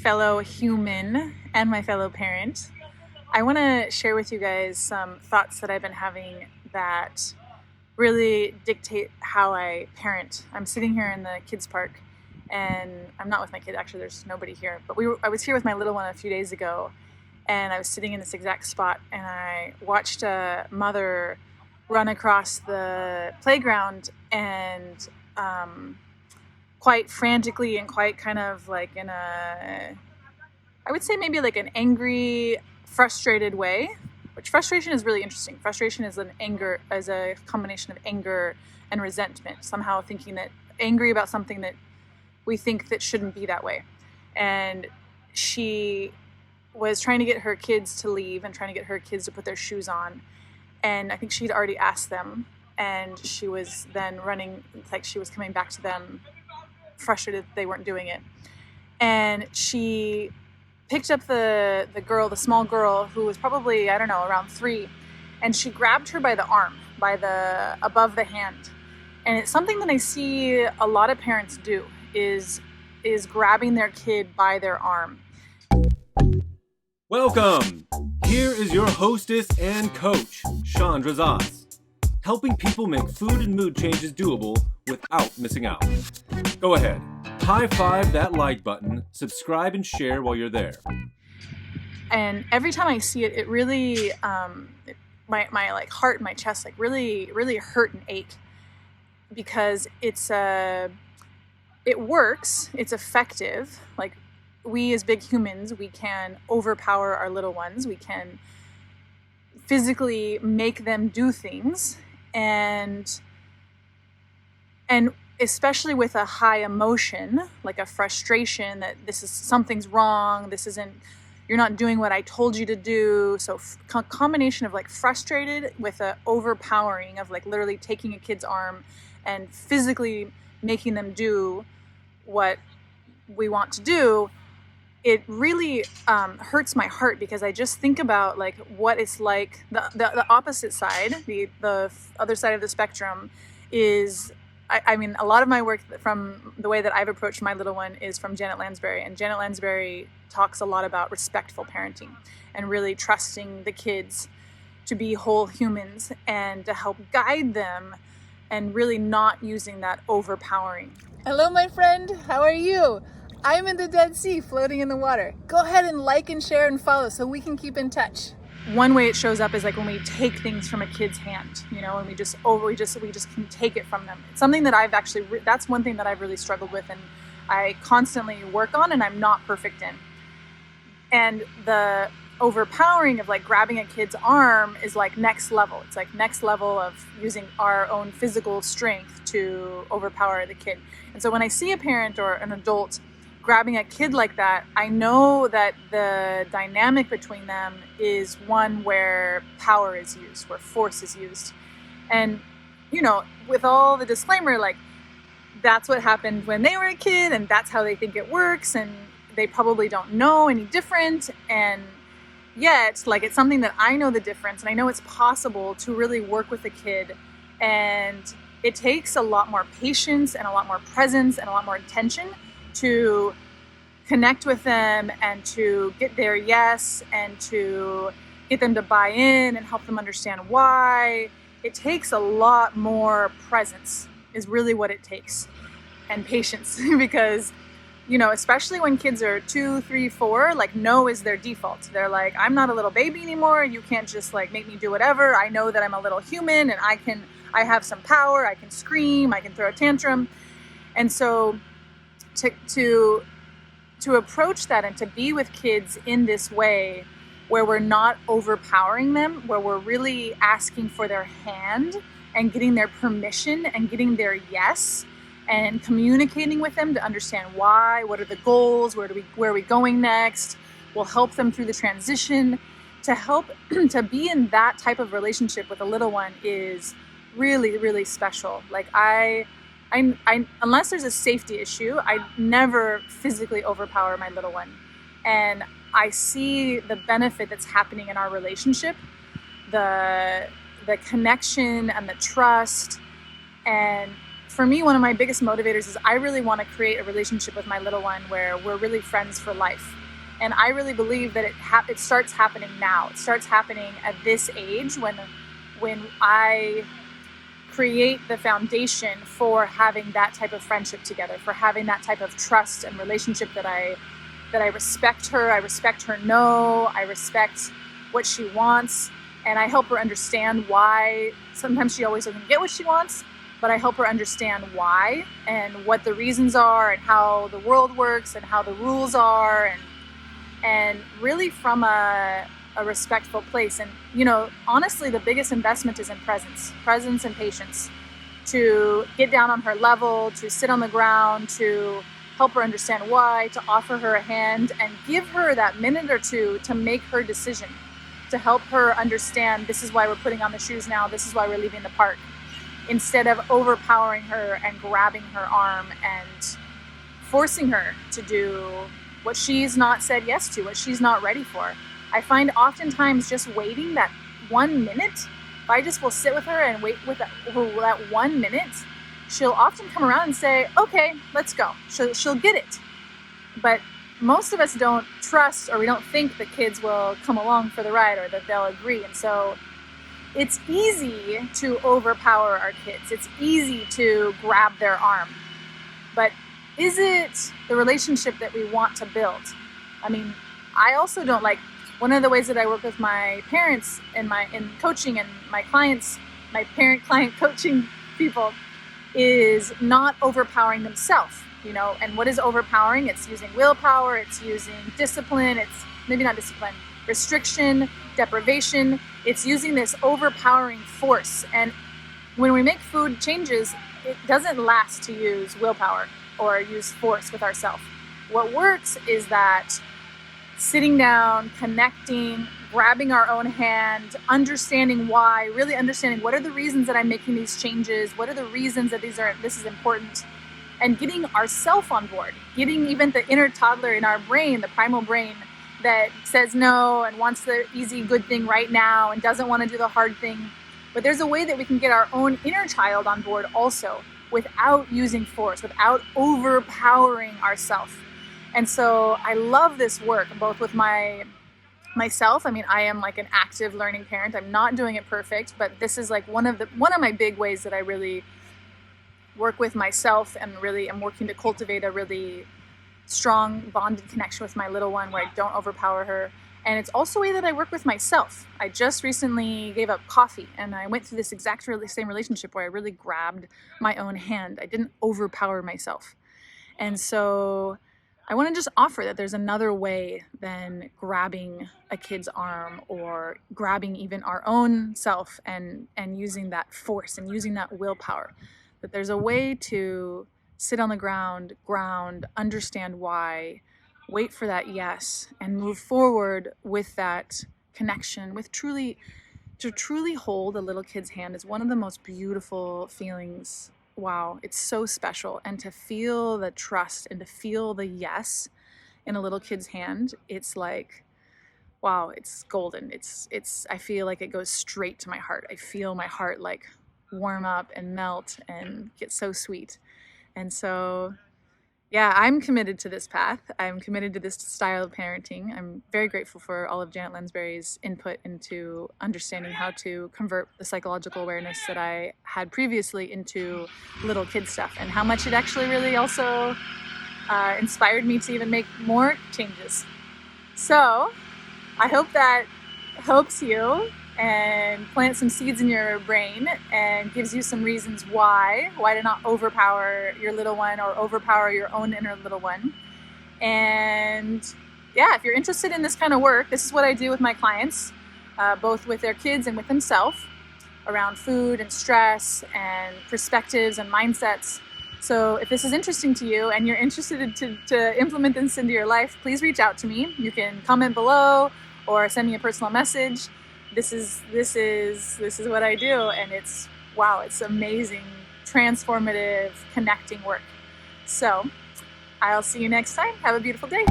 fellow human and my fellow parent. I want to share with you guys some thoughts that I've been having that really dictate how I parent. I'm sitting here in the kids' park, and I'm not with my kid. Actually, there's nobody here. But I was here with my little one a few days ago, and I was sitting in this exact spot, and I watched a mother run across the playground and quite frantically and quite kind of like in a, I would say maybe like an angry, frustrated way, which frustration is really interesting. Frustration is a combination of anger and resentment, somehow thinking that angry about something that we think that shouldn't be that way. And she was trying to get her kids to leave and trying to get her kids to put their shoes on. And I think she'd already asked them, and she was then running, like she was coming back to them frustrated that they weren't doing it. And she picked up the small girl who was probably, I don't know, around 3, and she grabbed her by the arm, above the hand. And it's something that I see a lot of parents do, is grabbing their kid by their arm. Welcome! Here is your hostess and coach, Chandra Zas, helping people make food and mood changes doable without missing out. Go ahead, high five that like button, subscribe and share while you're there. And every time I see it, it really, my like heart in my chest, like really, really hurt and ache, because it works, it's effective. Like, we as big humans, we can overpower our little ones. We can physically make them do things, and especially with a high emotion, like a frustration that something's wrong, you're not doing what I told you to do. So combination of like frustrated with a overpowering of like literally taking a kid's arm and physically making them do what we want to do. It really hurts my heart, because I just think about like what it's like. The opposite side, the other side of the spectrum is, I mean, a lot of my work from the way that I've approached my little one is from Janet Lansbury. And Janet Lansbury talks a lot about respectful parenting and really trusting the kids to be whole humans and to help guide them, and really not using that overpowering. Hello, my friend. How are you? I'm in the Dead Sea, floating in the water. Go ahead and like and share and follow so we can keep in touch. One way it shows up is like when we take things from a kid's hand, and we just can take it from them. It's something that I've actually, that's one thing that I've really struggled with, and I constantly work on, and I'm not perfect in. And the overpowering of like grabbing a kid's arm is like next level. It's like next level of using our own physical strength to overpower the kid. And so when I see a parent or an adult grabbing a kid like that, I know that the dynamic between them is one where power is used, where force is used. And, with all the disclaimer, like, that's what happened when they were a kid, and that's how they think it works, and they probably don't know any different. And yet, like, it's something that I know the difference, and I know it's possible to really work with a kid. And it takes a lot more patience and a lot more presence and a lot more attention to connect with them and to get their yes and to get them to buy in and help them understand why. It takes a lot more presence is really what it takes, and patience, because, especially when kids are 2, 3, 4, like no is their default. They're like, I'm not a little baby anymore. You can't just like make me do whatever. I know that I'm a little human, and I have some power. I can scream, I can throw a tantrum. And so to approach that and to be with kids in this way, where we're not overpowering them, where we're really asking for their hand and getting their permission and getting their yes, and communicating with them to understand why, what are the goals, where are we going next. We'll help them through the transition. To help to be in that type of relationship with a little one is really, really special. Like I unless there's a safety issue, I never physically overpower my little one. And I see the benefit that's happening in our relationship, the connection and the trust, and for me, one of my biggest motivators is I really want to create a relationship with my little one where we're really friends for life. And I really believe that it starts happening now. It starts happening at this age when I create the foundation for having that type of friendship together, for having that type of trust and relationship that I respect her. I respect her no. I respect what she wants. And I help her understand why. Sometimes she always doesn't get what she wants, but I help her understand why and what the reasons are and how the world works and how the rules are, and really from a respectful place. And, honestly, the biggest investment is in presence and patience, to get down on her level, to sit on the ground, to help her understand why, to offer her a hand and give her that minute or two to make her decision, to help her understand this is why we're putting on the shoes now, this is why we're leaving the park, instead of overpowering her and grabbing her arm and forcing her to do what she's not said yes to, what she's not ready for. I find oftentimes just waiting that 1 minute, if I just will sit with her and wait with that 1 minute, she'll often come around and say, okay, let's go. She'll get it. But most of us don't trust, or we don't think the kids will come along for the ride or that they'll agree. And so it's easy to overpower our kids. It's easy to grab their arm. But is it the relationship that we want to build? I mean, I also don't like, one of the ways that I work with my parents in coaching and my clients, my parent-client coaching people, is not overpowering themselves, and what is overpowering? It's using willpower, it's using discipline, it's maybe not discipline, restriction, deprivation. It's using this overpowering force. And when we make food changes, it doesn't last to use willpower or use force with ourselves. What works is that sitting down, connecting, grabbing our own hand, understanding why, really understanding what are the reasons that I'm making these changes, what are the reasons that this is important, and getting ourselves on board, getting even the inner toddler in our brain, the primal brain that says no and wants the easy, good thing right now and doesn't want to do the hard thing. But there's a way that we can get our own inner child on board also, without using force, without overpowering ourselves. And so I love this work, both with myself. I mean, I am like an active learning parent. I'm not doing it perfect, but this is like one of my big ways that I really work with myself, and really am working to cultivate a really strong bonded connection with my little one where I don't overpower her. And it's also a way that I work with myself. I just recently gave up coffee, and I went through this exact same relationship where I really grabbed my own hand. I didn't overpower myself. And so I want to just offer that there's another way than grabbing a kid's arm or grabbing even our own self and using that force and using that willpower. That there's a way to sit on the ground, understand why, wait for that yes, and move forward with that connection, to truly hold a little kid's hand is one of the most beautiful feelings. Wow, it's so special. And to feel the trust and to feel the yes in a little kid's hand, it's like, wow, it's golden. I feel like it goes straight to my heart. I feel my heart like warm up and melt and get so sweet. And so, yeah, I'm committed to this path. I'm committed to this style of parenting. I'm very grateful for all of Janet Lansbury's input into understanding how to convert the psychological awareness that I had previously into little kid stuff, and how much it actually really also inspired me to even make more changes. So I hope that helps you and plant some seeds in your brain and gives you some reasons why to not overpower your little one or overpower your own inner little one. And yeah, if you're interested in this kind of work, this is what I do with my clients, both with their kids and with themselves, around food and stress and perspectives and mindsets. So if this is interesting to you and you're interested to implement this into your life, please reach out to me. You can comment below or send me a personal message. This is what I do, and it's amazing, transformative, connecting work. So I'll see you next time. Have a beautiful day.